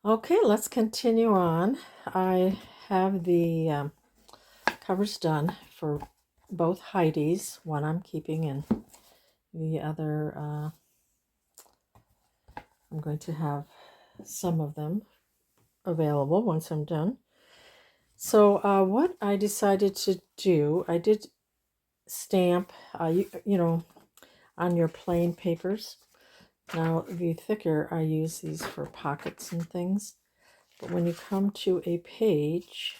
Okay, let's continue on. I have the covers done for both Heidi's. One I'm keeping, and the other I'm going to have some of them available once I'm done. So what I decided to do, I did stamp, you know, on your plain papers. Now, the thicker, I use these for pockets and things. But when you come to a page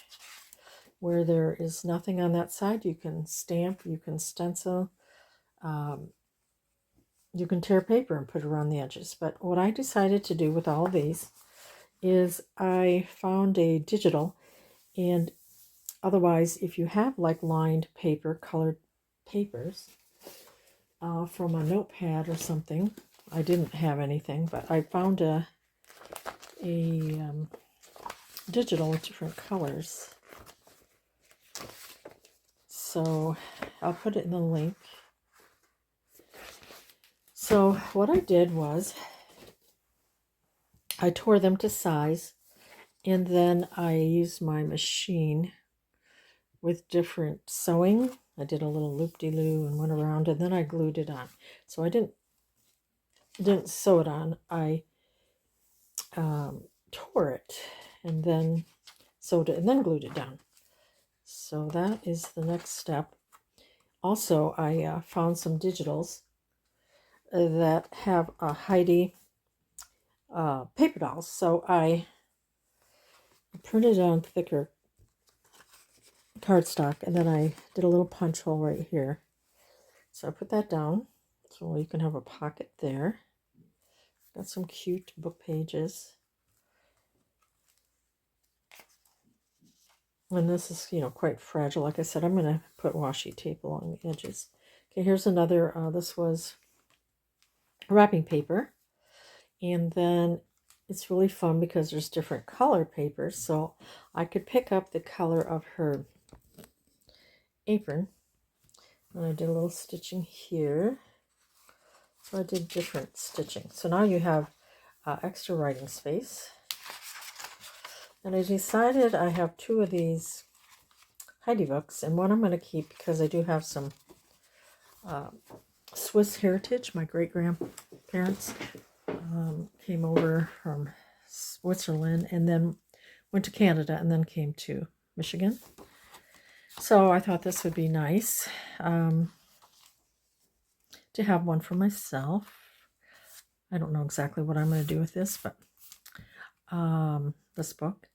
where there is nothing on that side, you can stamp, you can stencil, you can tear paper and put it around the edges. But what I decided to do with all of these is I found a digital, and otherwise, if you have like lined paper, colored papers from a notepad or something, I didn't have anything, but I found a digital with different colors. So I'll put it in the link. So what I did was I tore them to size, and then I used my machine with different sewing. I did a little loop-de-loo and went around, and then I glued it on. So I didn't sew it on. I tore it and then sewed it and then glued it down. So that is the next step. Also, I found some digitals that have a Heidi paper dolls. So I printed on thicker cardstock, and then I did a little punch hole right here. So I put that down so you can have a pocket there. Got some cute book pages. And this is, quite fragile. Like I said, I'm going to put washi tape along the edges. Okay, here's another. This was wrapping paper. And then it's really fun because there's different color papers. So I could pick up the color of her apron. And I did a little stitching here. So I did different stitching. So now you have extra writing space. And I decided I have two of these Heidi books, and one I'm going to keep because I do have some Swiss heritage. My great-grandparents came over from Switzerland and then went to Canada and then came to Michigan. So I thought this would be nice to have one for myself. I don't know exactly what I'm going to do with this, but this book.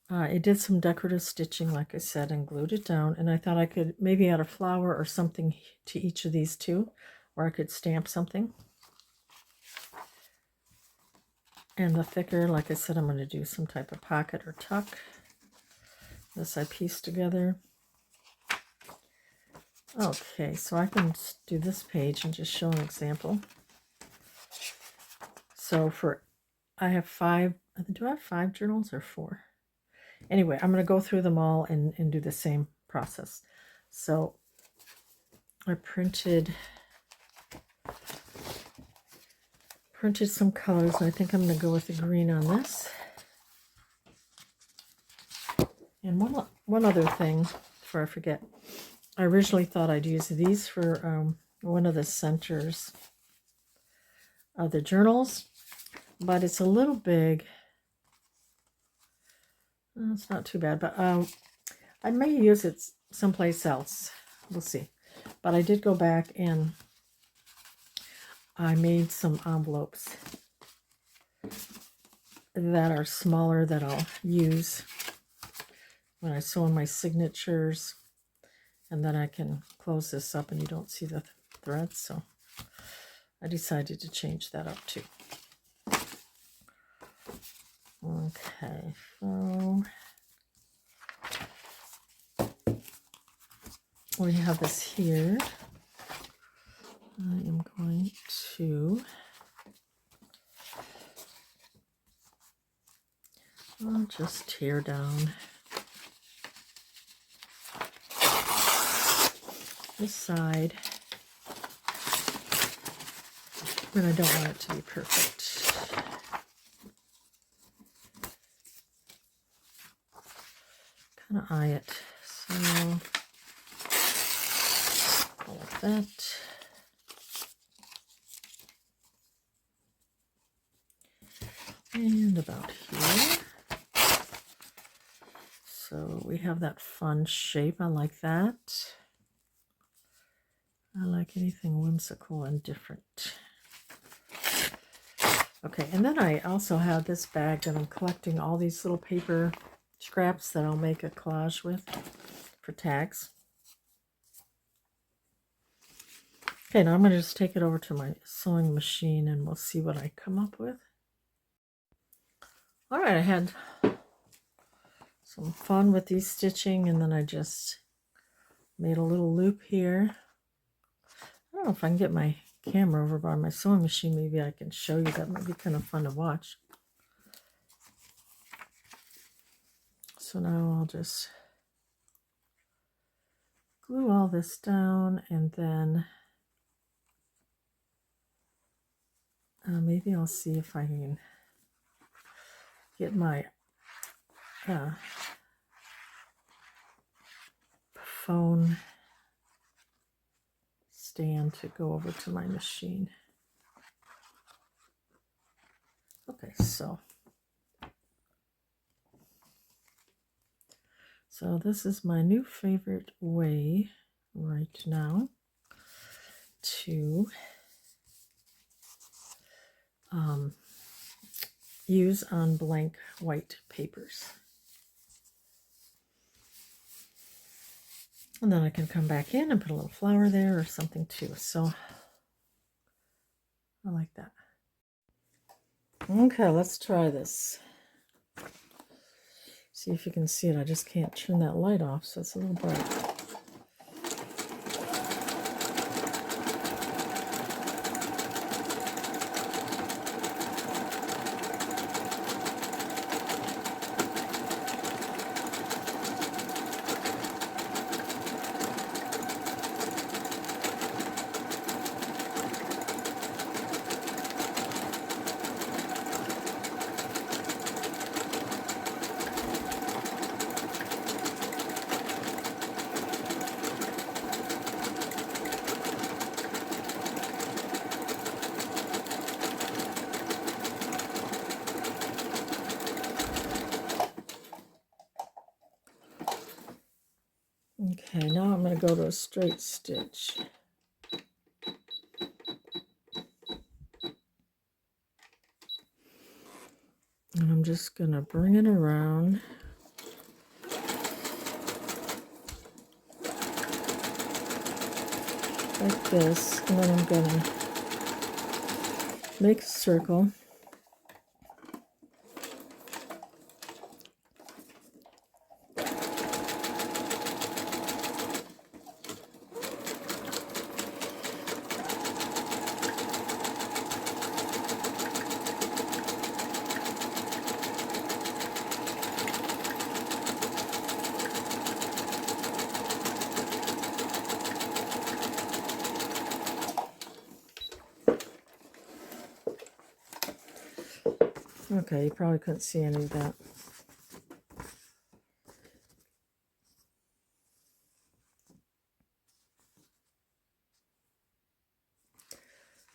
I did some decorative stitching, like I said, and glued it down. And I thought I could maybe add a flower or something to each of these two, or I could stamp something. And the thicker, like I said, I'm going to do some type of pocket or tuck. This I pieced together. Okay, so I can do this page and just show an example. So I have 5, do I have 5 journals or 4? Anyway, I'm going to go through them all and do the same process. So I printed some colors, and I think I'm going to go with the green on this. And one other thing before I forget. I originally thought I'd use these for one of the centers of the journals, but it's a little big. It's not too bad, but I may use it someplace else. We'll see. But I did go back and I made some envelopes that are smaller that I'll use when I sew in my signatures. And then I can close this up and you don't see the threads. So I decided to change that up too. Okay, so we have this here. I am going to I'll just tear down this side, but I don't want it to be perfect. kind of eye it. So, like that. And about here. So we have that fun shape. I like that. I like anything whimsical and different. Okay, and then I also have this bag that I'm collecting all these little paper scraps that I'll make a collage with for tags. Okay, now I'm going to just take it over to my sewing machine and we'll see what I come up with. All right, I had some fun with these stitching, and then I just made a little loop here. I don't know if I can get my camera over by my sewing machine. Maybe I can show you. That might be kind of fun to watch. So now I'll just glue all this down, and then maybe I'll see if I can get my phone stand to go over to my machine. Okay, so this is my new favorite way right now to use on blank white papers. And then I can come back in and put a little flower there or something too. So I like that. Okay, let's try this. See if you can see it. I just can't turn that light off, so it's a little bright. Okay, now I'm going to go to a straight stitch. And I'm just going to bring it around. Like this, and then I'm going to make a circle. Okay, you probably couldn't see any of that.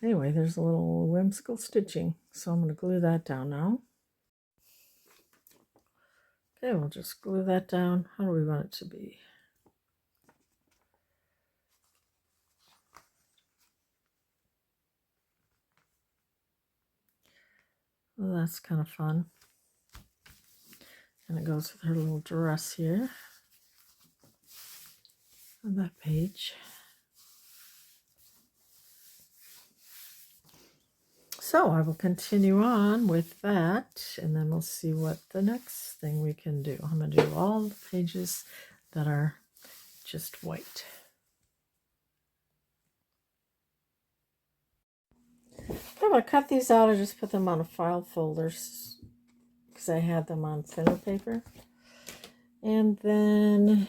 Anyway, there's a little whimsical stitching, so I'm going to glue that down now. Okay, we'll just glue that down. How do we want it to be? Well, that's kind of fun. And it goes with her little dress here on that page. So I will continue on with that, and then we'll see what the next thing we can do. I'm going to do all the pages that are just white. I'm going to cut these out. I just put them on a file folders because I had them on thinner paper. And then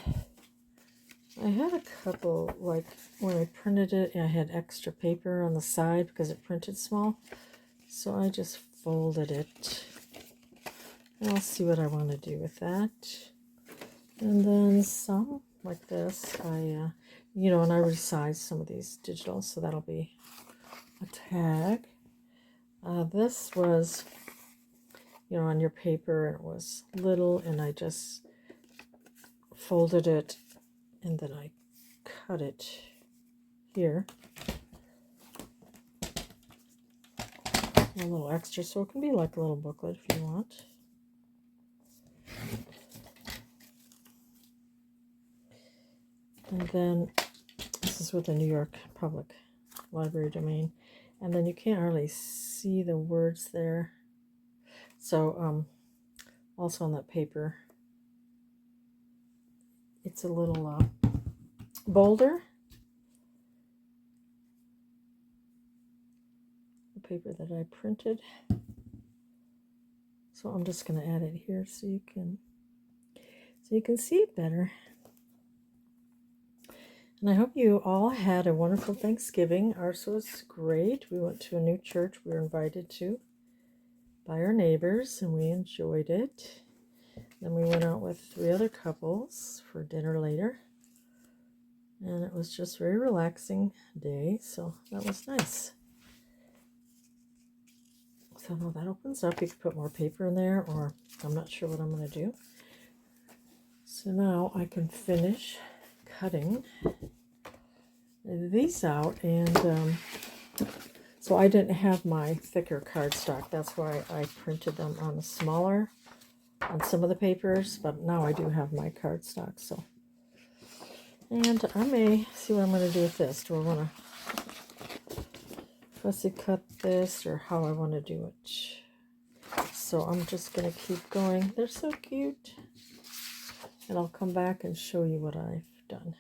I had a couple, like when I printed it, I had extra paper on the side because it printed small. So I just folded it. And I'll see what I want to do with that. And then some like this. I, you know, and I resized some of these digital, so that'll be a tag. This was, you know, on your paper, it was little, and I just folded it, and then I cut it here. A little extra, so it can be like a little booklet if you want. And then this is with the New York Public Library domain. And then you can't really see the words there. So also on that paper, it's a little bolder. The paper that I printed. So I'm just going to add it here so you can see it better. And I hope you all had a wonderful Thanksgiving. Ours was great. We went to a new church we were invited to by our neighbors, and we enjoyed it. Then we went out with 3 other couples for dinner later. And it was just a very relaxing day, so that was nice. So now that opens up. You can put more paper in there, or I'm not sure what I'm going to do. So now I can finish cutting these out, and so I didn't have my thicker cardstock. That's why I printed them on smaller on some of the papers, but now I do have my cardstock. So, and I may see what I'm going to do with this. Do I want to fussy cut this, or how I want to do it? So I'm just going to keep going. They're so cute, and I'll come back and show you what I've done.